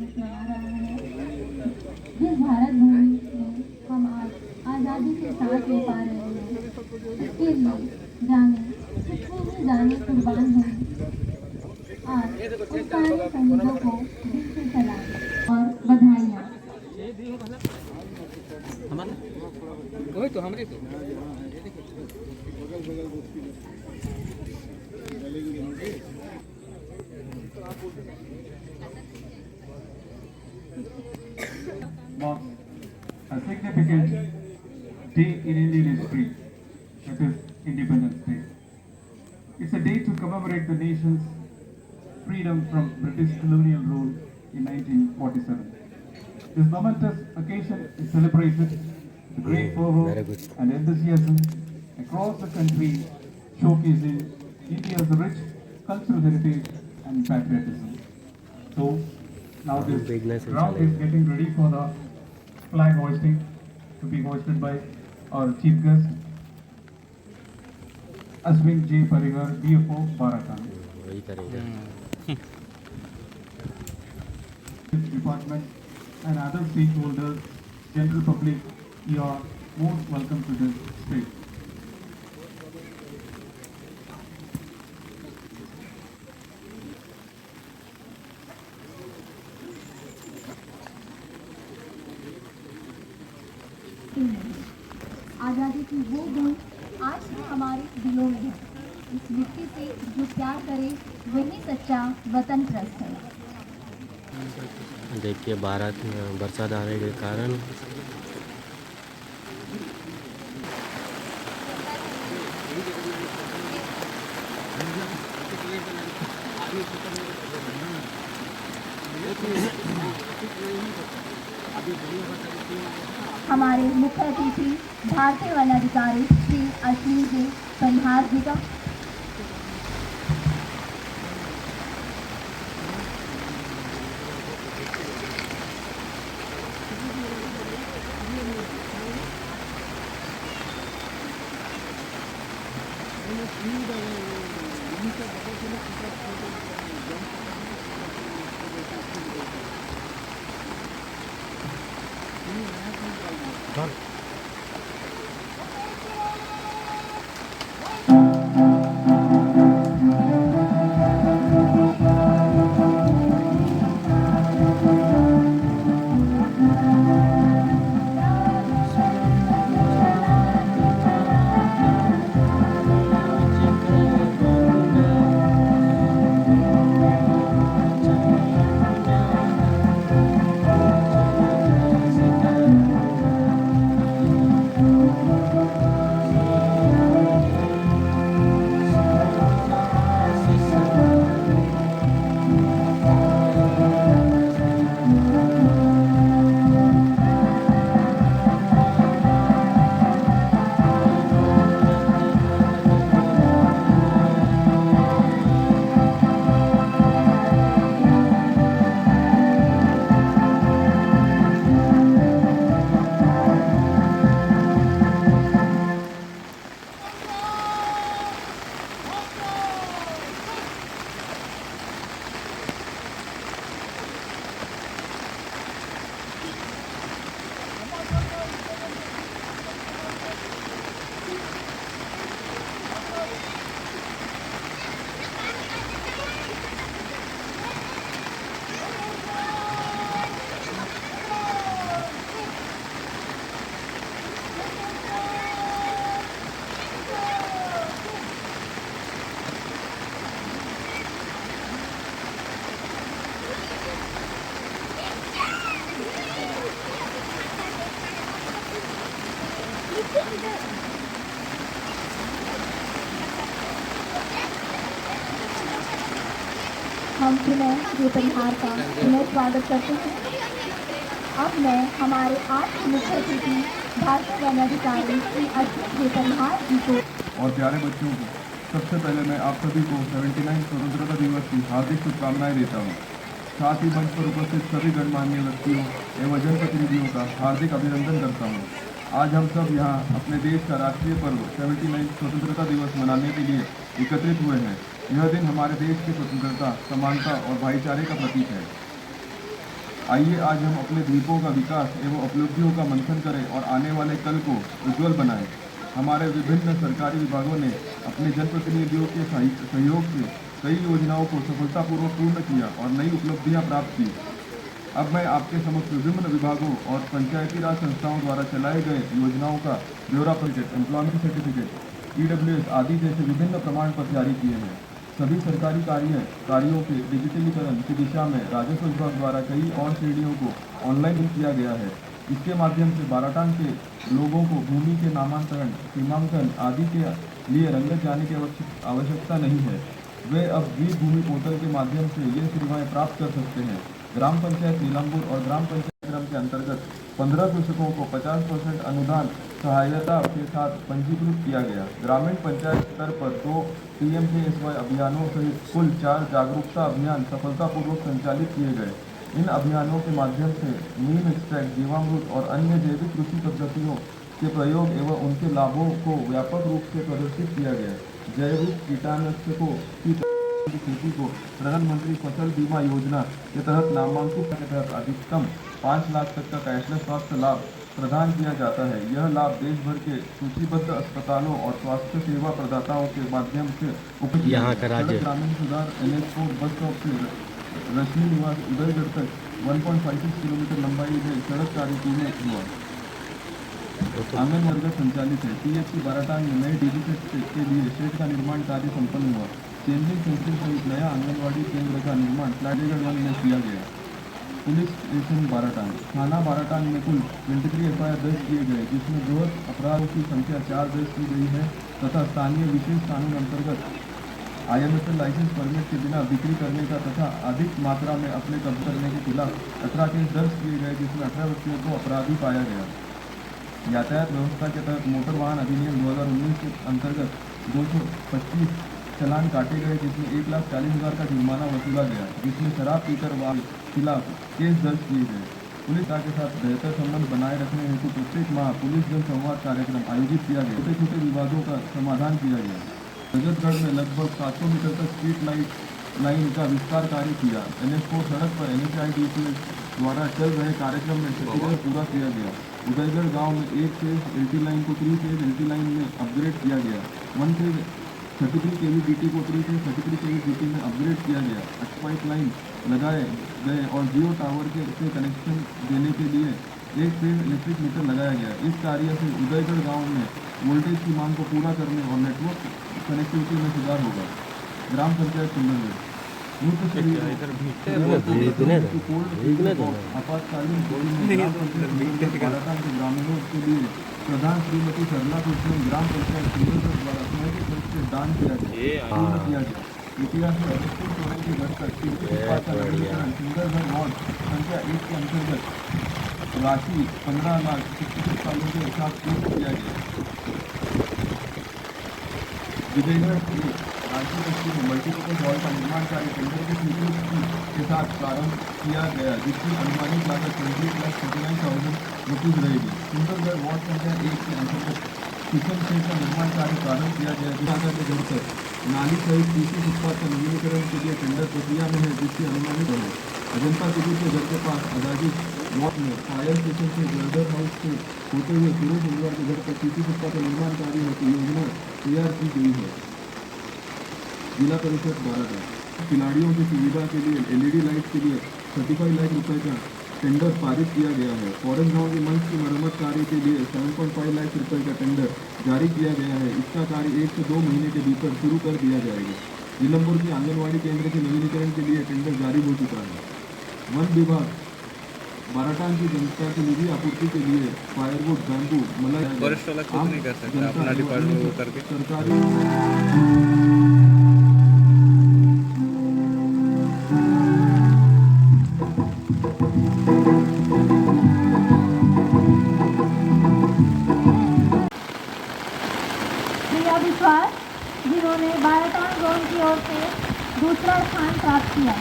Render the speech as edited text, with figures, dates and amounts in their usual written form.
दिवस मना रहा है। जिस भारत भूमि में हम आज आज़ादी के साथ रह पा रहे हैं, इसके लिए जाने कितने ही जाने कुर्बान हुए। आज उन सारे शहीदों को दिल से सलाम और बधाइयाँ। वही तो हमारे तो marks a significant day in Indian history, that is Independence Day. It's a day to commemorate the nation's freedom from British colonial rule in 1947. This momentous occasion is celebrated with great fervor and enthusiasm across the country, showcasing India's rich cultural heritage and patriotism. So, now this ground is getting ready for the flag hoisting to be hoisted by our chief guest, Ashwin J. Parigar, DFO, Barakan. Department and other stakeholders, general public, you are most welcome to this stage. आज़ादी की वो गुण आज भी हमारे दिलों में है। इस मिट्टी से जो प्यार करे वही सच्चा वतन प्रस्त है। देखिए भारत में बरसात आने के कारण हमारे मुख्य अतिथि भारतीय वन अधिकारी श्री अश्विन जी परिहार जी का हम पुनः ये परिहार का पुनः स्वागत करते हैं। अब मैं हमारे आज के मुख्य अतिथि भारतीय वन अधिकारी श्री अश्विन जी परिहार जी को और प्यारे बच्चों को सबसे पहले मैं आप सभी को 79 स्वतंत्रता दिवस की हार्दिक शुभकामनाएं देता हूं। साथ ही मंच पर उपस्थित सभी गणमान्य व्यक्तियों एवं जनप्रतिनिधियों का हार्दिक अभिनंदन करता हूं। आज हम सब यहाँ अपने देश का राष्ट्रीय पर्व 79 स्वतंत्रता दिवस मनाने के लिए एकत्रित हुए हैं। यह दिन हमारे देश की स्वतंत्रता, समानता और भाईचारे का प्रतीक है। आइए आज हम अपने द्वीपों का विकास एवं उपलब्धियों का मंथन करें और आने वाले कल को उज्जवल बनाएं। हमारे विभिन्न सरकारी विभागों ने अपने जनप्रतिनिधियों के सहयोग से कई योजनाओं को सफलतापूर्वक पूर्ण किया और नई उपलब्धियां प्राप्त की। अब मैं आपके समक्ष विभिन्न विभागों और पंचायती राज संस्थाओं द्वारा चलाए गए योजनाओं का ब्यौरा सर्टिफिकेट, एम्प्लॉयमेंट सर्टिफिकेट, EWS आदि जैसे विभिन्न प्रमाण पत्र जारी किए हैं। सभी सरकारी कार्यों के डिजिटलीकरण की दिशा में राजस्व विभाग द्वारा कई और श्रेणियों को ऑनलाइन किया गया है। इसके माध्यम से बाराटांग के लोगों को भूमि के नामांतरण, सीमांकन आदि के लिए रंगत जाने की आवश्यकता नहीं है। वे अब द्वीप भूमि पोर्टल के माध्यम से ये सेवाएं प्राप्त कर सकते हैं। ग्राम पंचायत नीलांबूर और ग्राम पंचायत क्रम के अंतर्गत 15 कृषकों को 50% अनुदान सहायता के साथ पंजीकृत किया गया। ग्रामीण पंचायत स्तर पर 2 PMKSY अभियानों सहित कुल 4 जागरूकता अभियान सफलतापूर्वक संचालित किए गए। इन अभियानों के माध्यम से नीम एक्सट्रैक्ट, जीवामृत और अन्य जैविक कृषि पद्धतियों के प्रयोग एवं उनके लाभों को व्यापक रूप से प्रदर्शित किया गया। जैविक कीटनाशकों की खेती को प्रधानमंत्री फसल बीमा योजना के तहत नामांकित के तहत अधिकतम 5 लाख तक का कैशलेस स्वास्थ्य लाभ प्रदान किया जाता है। यह लाभ देश भर के सूचीबद्ध अस्पतालों और स्वास्थ्य सेवा प्रदाताओं के माध्यम से उपलब्ध यहाँ का राज्य ग्रामीण सुधार NH4 बस स्टॉप से रश्मि निवास उदयगढ़ तक 1.56 किलोमीटर लंबाई में सड़क कार्य पूर्ण हुआ। आंगन वर्ग संचालित है। TFC बाराटांग में नए DG के लिए शेड का निर्माण कार्य संपन्न हुआ। चेंजिंग सेंटर सहित नया आंगनवाड़ी केंद्र का निर्माण फ्लैटगढ़ में किया गया। पुलिस स्टेशन बाराटांग, थाना बाराटांग में कुल 23 FIR दर्ज किए गए, जिसमें बृहद अपराधों की संख्या 4 दर्ज की गई है तथा स्थानीय विशेष कानून अंतर्गत IMFL लाइसेंस परमिट के बिना बिक्री करने का तथा अधिक मात्रा में अपने कब्जा करने के खिलाफ 18 केस दर्ज किए गए, जिसमें 18 व्यक्तियों को अपराधी पाया गया। यातायात व्यवस्था के तहत मोटर वाहन अधिनियम 2019 के अंतर्गत 225 चालान काटे गए, जिसमें 1,40,000 का जुर्माना वसूला गया, जिसमें शराब पीकर वाले खिलाफ केस दर्ज किए गए। पुलिस के साथ बेहतर संबंध बनाए रखने हेतु प्रत्येक माह पुलिस जन संवाद कार्यक्रम आयोजित किया गया। छोटे छोटे विवादों का समाधान किया गया। रजतगढ़ में लगभग 700 मीटर तक स्ट्रीट लाइन का विस्तार कार्य किया। NH4 सड़क पर NHIDCL द्वारा चल रहे कार्यक्रम में क्षतिग्रस्त पूरा किया गया। उदयगढ़ गांव में 1 फेज LT लाइन को 3 फेज LT लाइन में अपग्रेड किया गया। 1 फेज 33 kV DT को 3 फेज 33 kV DT में अपग्रेड किया गया। 8 पाइप लाइन लगाए गए और जियो टावर से कनेक्शन देने के लिए 1 फेज इलेक्ट्रिक मीटर लगाया गया। इस कार्य से उदयगढ़ गांव में वोल्टेज की मांग को पूरा करने और नेटवर्क कनेक्टिविटी में सुधार होगा। ग्राम पंचायत सुंदरगढ़ आपातकालीन ग्रामीणों के लिए प्रधान श्रीमती सरला कृष्ण ग्राम पंचायत सुंदरगढ़ द्वारा सामाजिक रूप से दान किया गया। इतिहास में अगस्ती सोरेन के घर तक सुंदरगढ़ वार्ड संख्या 1 के अंतर्गत राशि 15 लाख 66 सालों के साथ पूर्ण किया गया। विजयगढ़ रांची बस्ती में मल्टीपर्पज हॉल का निर्माण कार्य टेंडर की स्वीकृति के साथ प्रारंभ किया गया, जिसकी अनुमानित लागत 28,39,000 रुपीज़ रहेगी। सुंदरगढ़ वार्ड संख्या 1 के अंतर्गत किचन सेट का निर्माण कार्य प्रारंभ किया गया। के घर तक नाली सहित कृषि फुटपाथ का नवीनीकरण के लिए टेंडर प्रक्रिया में है, जिसकी अनुमानित है। अजंता कुटीर के घर के पास आजादी वार्ड में फायर स्टेशन से गर्डर हाउस से होते हुए सूरज परिवार के घर तक कृषि फुटपाथ का निर्माण कार्य हेतु योजना तैयार की गई है। जिला परिषद बाराटांग खिलाड़ियों की सुविधा के लिए LED लाइट के लिए 35 लाख रुपए का टेंडर पारित किया गया है। फॉरेस्ट ग्राउंड के मंच की मरम्मत कार्य के लिए 7.5 लाख रुपए का टेंडर जारी किया गया है। इसका कार्य 1 से 2 महीने के भीतर शुरू कर दिया जाएगा। नीलमपुर की आंगनवाड़ी केंद्र के नवीनीकरण के लिए टेंडर जारी हो चुका है। वन विभाग बाराटांग की जनता की निधि आपूर्ति के लिए फायरवुड, बैम्बू, मलाई सरकारी विश्वास, जिन्होंने बाराटांग जोन की ओर से दूसरा स्थान प्राप्त किया।